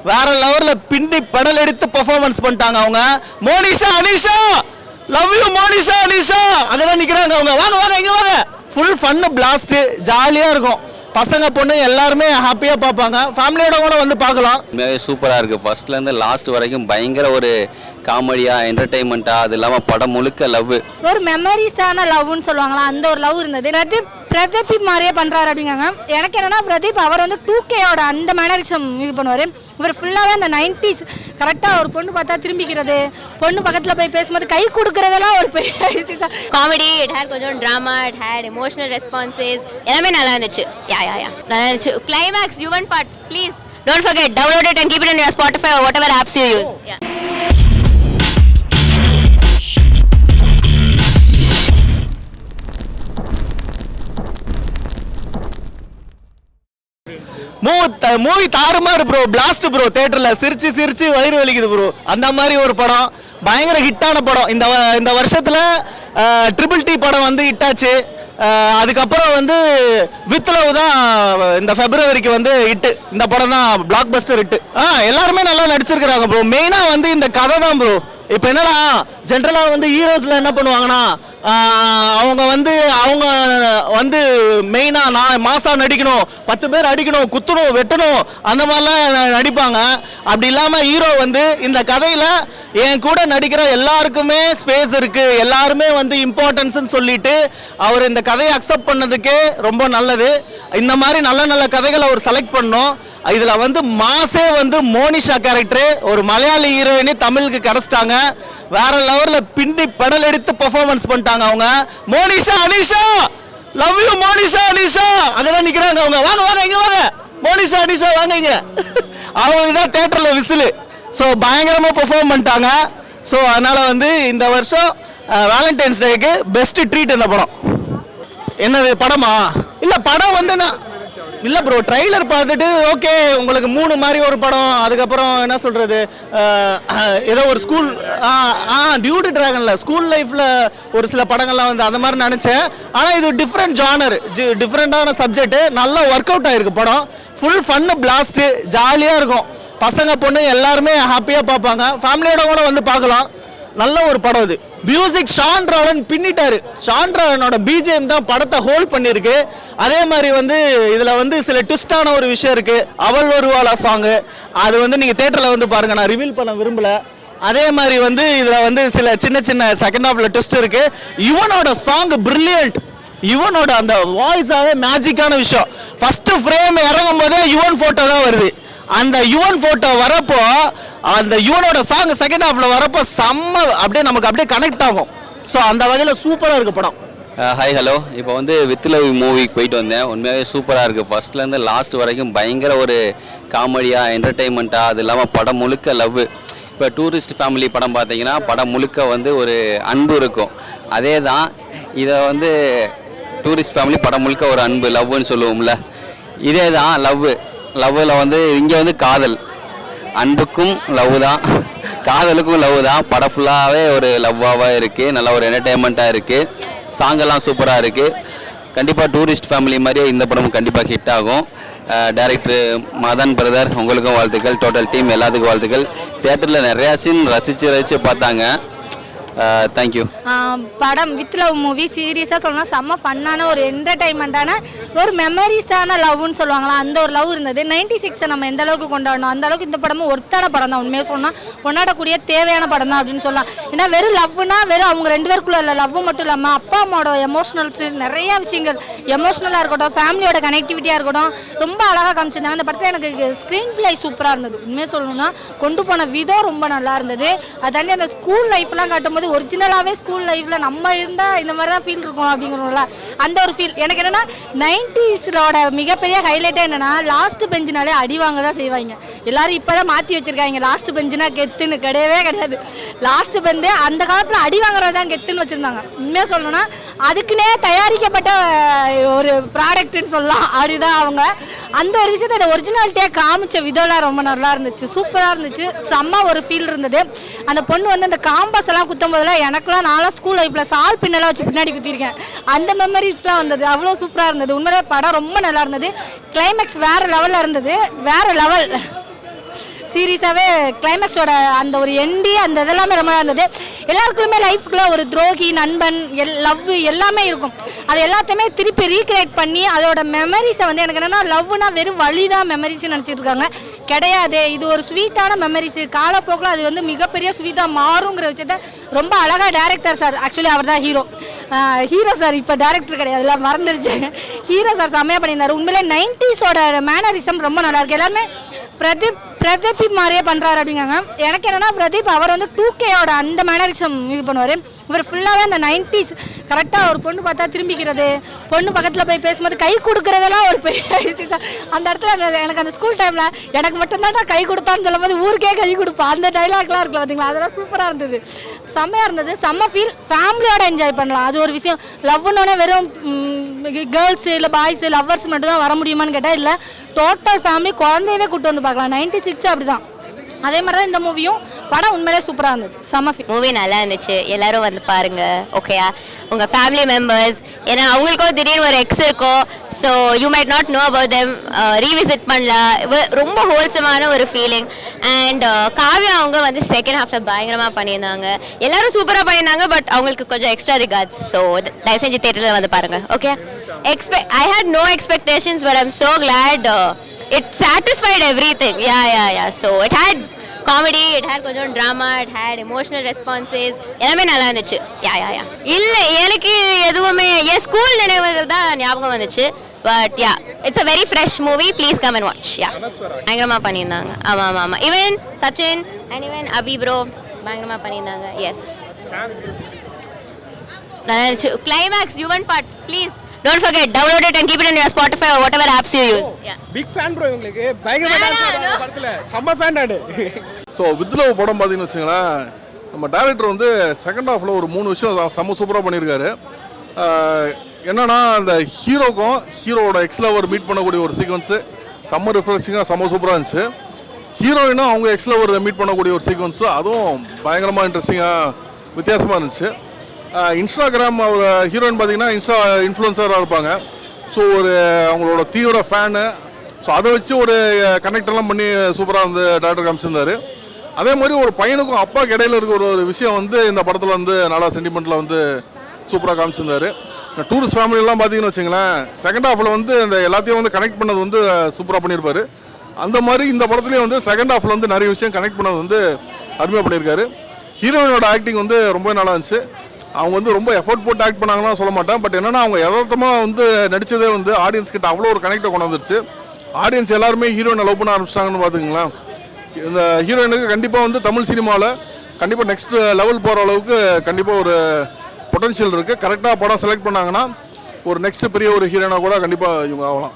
வேற லெவல்ல பின்னி பெடல் எடுத்து பெர்ஃபார்மன்ஸ் பண்ணிட்டாங்க அவங்க. மோனிஷா அனிஷா, லவ் யூ மோனிஷா அனிஷா, அங்கதான் நிக்கிறாங்க அவங்க. வாங்க வாங்க இங்க வாங்க. ஃபுல் ஃபன் பிளாஸ்ட், ஜாலியா இருக்கும். பசங்க பொண்ணு எல்லாருமே ஹாப்பியா பார்ப்பாங்க. ஃபேமிலியோட கூட வந்து பார்க்கலாம். சூப்பரா இருக்கு. ஃபர்ஸ்ட்ல இருந்து லாஸ்ட் வரைக்கும் பயங்கர ஒரு காமெடியா, என்டர்டைன்மெண்டா, அது இல்லாம படம் முழுக்க லவ், ஒரு மெமரிஸான லவ்னு சொல்லுவாங்களா, அந்த ஒரு லவ் இருந்தது. பிரதீப் மாதிரியே பண்றாரு அப்படிங்காங்க. எனக்கு என்னன்னா, பிரதீப் அவர் வந்து 2Kயோட அந்த மேனரிசம் இது பண்ணுவார். இவர் ஃபுல்லாகவே அந்த 90s கரெக்டாக ஒரு பொண்ணு பார்த்தா திரும்பிக்கிறது, பொண்ணு பக்கத்தில் போய் பேசும்போது கை கொடுக்குறதெல்லாம் ஒரு பெரிய விஷயம். காமெடி, இட் ஹேட் கொஞ்சம் drama, it had emotional responses, எல்லாமே நல்லா இருந்துச்சு. நல்லா இருந்துச்சு. Climax Yuvan part, please don't forget, download it and keep it in your Spotify or whatever apps you use. Movie தாறுமாறு ப்ரோ, பிளாஸ்ட் ப்ரோ. தியேட்டர்ல சிரிச்சு சிரிச்சு வயிறு வலிக்குது ப்ரோ. அந்த மாதிரி ஒரு படம், பயங்கர ஹிட்டான படம். இந்த வருஷத்துல ட்ரிபிள் டி படம் வந்து ஹிட்டாச்சு. அதுக்கப்புறம் வந்து வித் லவ் தான் இந்த பிப்ரவரிக்கு வந்து ஹிட்டு. இந்த படம் தான் பிளாக் பஸ்டர் ஹிட்டு. எல்லாருமே நல்லா நடிச்சிருக்கிறாங்க ப்ரோ. மெயினா வந்து இந்த கதை தான் ப்ரோ. இப்போ என்னடா ஜென்ரலாக வந்து ஹீரோஸில் என்ன பண்ணுவாங்கன்னா, அவங்க வந்து மெயினாக நான் மாசா நடிக்கணும், 10 பேர் அடிக்கணும், குத்தணும், வெட்டணும், அந்த மாதிரிலாம் நடிப்பாங்க. அப்படி இல்லாமல் ஹீரோ வந்து இந்த கதையில் என் கூட நடிக்கிற எல்லாருக்குமே ஸ்பேஸ் இருக்குது, எல்லாருமே வந்து இம்பார்ட்டன்ஸ்ன்னு சொல்லிட்டு அவர் இந்த கதையை அக்செப்ட் பண்ணதுக்கே ரொம்ப நல்லது. இந்த மாதிரி நல்ல நல்ல கதைகளை அவர் செலக்ட் பண்ணோம். இதில் வந்து மாசே வந்து மோனிஷா கேரக்டரு, ஒரு மலையாளி ஹீரோயினி தமிழுக்கு கிடைச்சிட்டாங்க. வேற லெவலில் பின்னி பெடல் எடுத்து பெர்ஃபார்மன்ஸ் பண்ணிட்டாங்க அவங்க. மோனிஷா அனிஷா, லவ் யூ மோனிஷா அனிஷா, அங்கதான் நிக்கிறாங்க அவங்க. வாங்க வாங்க இங்க வாங்க. மோனிஷா அனிஷா வாங்க இங்க. அவங்க தான் தியேட்டர்ல விசிலு. ஸோ பயங்கரமாக பெர்ஃபார்ம் பண்ணிட்டாங்க. ஸோ அதனால வந்து இந்த வருஷம் வேலண்டைன்ஸ் டேக்கு பெஸ்ட் ட்ரீட் இந்த படம். என்னது படமா? இல்லை படம் வந்து நான் இல்லை ப்ரோ, ட்ரைலர் பார்த்துட்டு ஓகே உங்களுக்கு 3 மாதிரி ஒரு படம். அதுக்கப்புறம் என்ன சொல்கிறது, ஏதோ ஒரு ஸ்கூல் டியூட்டி ட்ராகனில் ஸ்கூல் லைஃப்பில் ஒரு சில படங்கள்லாம் வந்து அந்த மாதிரி நினச்சேன். ஆனால் இது டிஃப்ரெண்ட் ஜானர், டிஃப்ரெண்ட்டான சப்ஜெக்ட்டு, நல்லா ஒர்க் அவுட் ஆகிருக்கு படம். ஃபுல் ஃபன்னு பிளாஸ்ட்டு, ஜாலியாக இருக்கும். பசங்க பொண்ணு எல்லாருமே ஹாப்பியாக பார்ப்பாங்க. ஃபேமிலியோட கூட வந்து பார்க்கலாம். நல்ல ஒரு படம் இது. மியூசிக் ஷான் ராவன் பின்னிட்டாரு. ஷான் ராவனோட பிஜிஎம் தான் படத்தை ஹோல்ட் பண்ணியிருக்கு. அதே மாதிரி வந்து இதில் வந்து சில ட்விஸ்டான ஒரு விஷயம் இருக்குது. அவள் வருவாளா சாங்கு, அது வந்து நீங்கள் தேட்டரில் வந்து பாருங்கள், நான் ரிவீல் பண்ண விரும்பலை. அதே மாதிரி வந்து இதில் வந்து சில சின்ன சின்ன செகண்ட் ஹாஃப்ல ட்விஸ்ட் இருக்குது. யுவனோட சாங் பிரில்லியன்ட். யுவனோட அந்த வாய்ஸாகவே மேஜிக்கான விஷயம். ஃபஸ்ட்டு ஃப்ரேம் இறங்கும் போதே யுவன் ஃபோட்டோ தான் வருது. அந்த யுவன் ஃபோட்டோ வரப்போ, அந்த யுவனோட சாங் செகண்ட் ஹாஃப்ல வரப்போ செம்ம அப்படியே நமக்கு அப்படியே கனெக்ட் ஆகும். ஸோ அந்த வகையில் சூப்பராக இருக்குது படம். Hi hello. இப்போ வந்து வித் லவ் மூவிக்கு போயிட்டு வந்தேன். உண்மையாகவே சூப்பராக இருக்குது. ஃபர்ஸ்ட்லேருந்து லாஸ்ட் வரைக்கும் பயங்கர ஒரு காமெடியாக, என்டர்டைன்மெண்ட்டாக, அது இல்லாமல் படம் முழுக்க லவ். இப்போ டூரிஸ்ட் ஃபேமிலி படம் பார்த்தீங்கன்னா படம் முழுக்க வந்து ஒரு அன்பு இருக்கும். அதே தான் இதை வந்து டூரிஸ்ட் ஃபேமிலி படம் முழுக்க ஒரு அன்பு, லவ்னு சொல்லுவோம்ல, இதே தான் லவ்வில் வந்து இங்கே வந்து காதல், அன்புக்கும் லவ் தான், காதலுக்கும் லவ் தான். படம் ஃபுல்லாகவே ஒரு லவ்வாக இருக்குது. நல்ல ஒரு என்டர்டெயின்மெண்ட்டாக இருக்குது. சாங்கெல்லாம் சூப்பராக இருக்குது. கண்டிப்பாக டூரிஸ்ட் ஃபேமிலி மாதிரியே இந்த படமும் கண்டிப்பாக ஹிட் ஆகும். டைரக்டர் மதன் பிரதர், உங்களுக்கும் வாழ்த்துக்கள். டோட்டல் டீம் எல்லாத்துக்கும் வாழ்த்துக்கள். தியேட்டரில் நிறையா சீன் ரசித்து பார்த்தாங்க. தேங்க்யூ. படம் வித் லவ் மூவி சீரியஸாக சொல்லணும், செம்ம ஃபன்னான ஒரு என்டர்டைன்மெண்ட்டான ஒரு மெமரிஸான லவ்னு சொல்லுவாங்களா, அந்த ஒரு லவ் இருந்தது. 96 நம்ம எந்த அளவுக்கு கொண்டாடணும், அந்த அளவுக்கு இந்த படமும் ஒருத்தான படம் தான். உண்மையாக சொன்னால் கொண்டாடக்கூடிய தேவையான படம் தான் அப்படின்னு சொல்லலாம். ஏன்னா வெறும் லவ்னா வெறும் அவங்க 2 பேருக்குள்ள இல்லை, லவ் மட்டும் இல்லாமல் அப்பா அம்மாவோட எமோஷனல்ஸ், நிறையா விஷயங்கள் எமோஷனலாக இருக்கட்டும், ஃபேமிலியோட கனெக்டிவிட்டியாக இருக்கட்டும், ரொம்ப அழகாக காமிச்சிருந்தாங்க. அந்த படத்தில் எனக்கு ஸ்க்ரீன் பிளே சூப்பராக இருந்தது. உண்மையாக சொல்லணும்னா கொண்டு போன விதம் ரொம்ப நல்லா இருந்தது. அது தாண்டி அந்த ஸ்கூல் லைஃப்லாம் காட்டும்போது ஒரிஜினலாகவே ஸ்கூல் லைஃப்பில் நம்ம இருந்தால் இந்த மாதிரி தான் ஃபீல் இருக்கும் அப்படிங்கிறோம்ல, அந்த ஒரு ஃபீல் எனக்கு என்னென்னா 90ஸோட மிகப்பெரிய ஹைலைட்டாக என்னென்னா லாஸ்ட் பெஞ்சினாலே அடி வாங்க தான் செய்வாங்க எல்லாரும். இப்போ தான் மாற்றி வச்சுருக்காங்க, லாஸ்ட் பெஞ்சுனா கெத்துன்னு கிடையவே கிடையாது. லாஸ்ட் பெஞ்சு அந்த காலத்தில் அடி வாங்குறது தான் கெத்துன்னு வச்சுருந்தாங்க. உண்மையாக சொல்லணும்னா அதுக்குன்னே தயாரிக்கப்பட்ட ஒரு ப்ராடக்ட்னு சொல்லலாம். அப்படிதான் அவங்க அந்த ஒரு விஷயத்தை அந்த ஒரிஜினாலிட்டியாக காமிச்ச விதம்லாம் ரொம்ப நல்லா இருந்துச்சு, சூப்பராக இருந்துச்சு. செம்ம ஒரு ஃபீல் இருந்தது. அந்த பொண்ணு வந்து அந்த காம்பஸ் எல்லாம் குத்தும் போதெல்லாம் எனக்குலாம் நான்லாம் ஸ்கூல் லைஃப்பில் சால் பின்னெல்லாம் வச்சு பின்னாடி குத்திருக்கேன். அந்த மெமரிஸ்லாம் வந்தது. அவ்வளோ சூப்பராக இருந்தது. உண்மையிலே படம் ரொம்ப நல்லா இருந்தது. கிளைமேக்ஸ் வேறு லெவலில் இருந்தது. வேறு லெவல் சீரியஸாகவே கிளைமேக்ஸோட அந்த ஒரு எண்டி அந்த இதெல்லாமே ரொம்ப இருந்தது. எல்லாருக்குமே லைஃப்குள்ளே ஒரு துரோகி நண்பன் லவ் எல்லாமே இருக்கும். அது எல்லாத்தையுமே திருப்பி ரீக்ரியேட் பண்ணி அதோட மெமரிஸை வந்து எனக்கு என்னென்னா லவ்னா வெறும் வழி தான் மெமரிஸ்ன்னு நினச்சிட்டு இருக்காங்க. கிடையாது, இது ஒரு ஸ்வீட்டான மெமரிஸு. காலப்போக்கில் அது வந்து மிகப்பெரிய ஸ்வீட்டாக மாறுங்கிற விஷயத்த ரொம்ப அழகாக டேரக்டர் சார், ஆக்சுவலி அவர் தான் ஹீரோ சார், இப்போ டேரக்டர் கிடையாது, எல்லாம் மறந்துடுச்சு. ஹீரோ சார் செம்மையாக பண்ணியிருந்தார். உண்மையிலே 90s மேனரிசம் ரொம்ப நல்லாயிருக்கு. எல்லாருமே பிரதீப் மாதிரியே பண்ணுறாரு அப்படிங்காங்க. எனக்கு என்னென்னா பிரதீப் அவர் வந்து 2Kயோட அந்த மேனரிசம் இது பண்ணுவார். இவர் ஃபுல்லாகவே அந்த 90s கரெக்டாக ஒரு பொண்ணு பார்த்தா திரும்பிக்கிறது, பொண்ணு பக்கத்தில் போய் பேசும்போது கை கொடுக்குறதெல்லாம் ஒரு பெரிய விஷயம். அந்த இடத்துல எனக்கு அந்த ஸ்கூல் டைமில் எனக்கு மட்டும்தான் கை கொடுத்தான்னு சொல்லும் போது ஊருக்கே கை கொடுப்பேன். அந்த டைலாக்லாம் இருக்குல்ல பார்த்தீங்களா, அதெல்லாம் சூப்பராக இருந்தது, செம்மையாக இருந்தது, செம்ம ஃபீல். ஃபேமிலியோட என்ஜாய் பண்ணலாம். அது ஒரு விஷயம். லவ்னோடனே வெறும் கேர்ள்ஸு இல்லை பாய்ஸு லவ்வர்ஸ் மட்டும் தான் வர முடியுமான்னு கேட்டால் இல்லை, டோட்டல் ஃபேமிலி குழந்தையவே கூப்பிட்டு வந்து பார்க்கலாம். 96 அப்படி தான். அதே மாதிரி தான் இந்த மூவியும். படம் உண்மையிலே சூப்பராக இருந்தது, செம்ம ஃபீல். மூவி நல்லா இருந்துச்சு, எல்லாரும் வந்து பாருங்க. ஓகேயா, உங்கள் ஃபேமிலி மெம்பர்ஸ், ஏன்னா அவங்களுக்கும் திடீர்னு ஒரு எக்ஸ் இருக்கும். So you might not know about them, revisit பண்ணலாம். ரொம்ப ஹோல்சமான ஒரு ஃபீலிங். அண்ட் காவ்யா அவங்க வந்து செகண்ட் ஹாஃபில் பயங்கரமாக பண்ணியிருந்தாங்க. எல்லாரும் சூப்பராக பண்ணியிருந்தாங்க. பட் அவங்களுக்கு கொஞ்சம் எக்ஸ்ட்ரா ரிகார்ட்ஸ். ஸோ தயவு செஞ்சு தேட்டரில் வந்து பாருங்க. Okay, I had no expectations, but I'm so glad it satisfied everything. Yeah. So it had comedy, it had கொஞ்சம் drama, it had emotional responses. எல்லாமே நல்லா இருந்துச்சு. யா இல்லை, எனக்கு எதுவுமே என் ஸ்கூல் நினைவுகள் தான் ஞாபகம் வந்துச்சு. But ya, it's a very fresh movie. Please come and watch. Ya, பயங்கரமாக பண்ணியிருந்தாங்க. ஆமாம். Even Sachin and even Abhi bro பயங்கரமாக பண்ணியிருந்தாங்க. எஸ், நல்லா இருந்துச்சு. Climax Yuvan part, please don't forget, download it and keep it in your Spotify or whatever apps you use. Yeah, big fan bro. உங்களுக்கு பயங்கர dance படத்துல செம்ம ஃபேன் நானு. ஸோ வித்லவ் படம் பார்த்தீங்கன்னு வச்சுங்களேன், நம்ம டைரக்டர் வந்து செகண்ட் ஹாஃபில் ஒரு 3 விஷயம் செம்ம சூப்பராக பண்ணியிருக்காரு. என்னன்னா, அந்த ஹீரோவோட எக்ஸ் லவர் மீட் பண்ணக்கூடிய ஒரு சீக்வன்ஸு செம்ம ரிஃப்ரெஷிங்காக செம்ம சூப்பராக இருந்துச்சு. ஹீரோயினும் அவங்க எக்ஸ் லவர் மீட் பண்ணக்கூடிய ஒரு சீக்வன்ஸு அதுவும் பயங்கரமாக இன்ட்ரெஸ்டிங்காக வித்தியாசமாக இருந்துச்சு. இன்ஸ்டாகிராம் ஒரு ஹீரோயின் பார்த்தீங்கன்னா இன்ஃப்ளூயன்சராக இருப்பாங்க. ஸோ ஒரு அவங்களோட தீவிர ஃபேனு. ஸோ அதை வச்சு ஒரு கனெக்டெல்லாம் பண்ணி சூப்பராக வந்து டைரக்டர் காமிச்சிருந்தார். அதே மாதிரி ஒரு பையனுக்கும் அப்பாவுக்கு இடையில இருக்க ஒரு விஷயம் வந்து இந்த படத்தில் வந்து நல்லா சென்டிமெண்ட்டில் வந்து சூப்பராக காமிச்சிருந்தார். டூரிஸ்ட் ஃபேமிலியெல்லாம் பார்த்தீங்கன்னு வச்சுங்களேன், செகண்ட் ஹாஃபில் வந்து இந்த எல்லாத்தையும் வந்து கனெக்ட் பண்ணது வந்து சூப்பராக பண்ணியிருப்பார். அந்த மாதிரி இந்த படத்துலேயே வந்து செகண்ட் ஹாஃபில் வந்து நிறைய விஷயம் கனெக்ட் பண்ணது வந்து அருமையாக பண்ணியிருக்காரு. ஹீரோயினோட ஆக்டிங் வந்து ரொம்ப நல்லா இருந்துச்சு. அவங்க வந்து ரொம்ப எஃபோர்ட் போட்டு ஆக்ட் பண்ணாங்கன்னா சொல்ல மாட்டேன். பட் என்னன்னா, அவங்க யதார்த்தமாக வந்து நடித்ததே வந்து ஆடியன்ஸ் கிட்ட அவ்வளோ ஒரு கனெக்டை கொண்டு வந்துருச்சு. ஆடியன்ஸ் எல்லாருமே ஹீரோயினை லவ் பண்ண ஆரம்பிச்சிட்டாங்கன்னு பார்த்துங்களேன். இந்த ஹீரோயினுக்கு கண்டிப்பாக வந்து தமிழ் சினிமாவில் கண்டிப்பாக நெக்ஸ்ட் லெவல் போகிற அளவுக்கு கண்டிப்பாக ஒரு பொட்டன்ஷியல் இருக்குது. கரெக்டாக படம் செலக்ட் பண்ணாங்கன்னா ஒரு நெக்ஸ்ட் பெரிய ஒரு ஹீரோயினாக கூட கண்டிப்பாக இவங்க ஆகலாம்.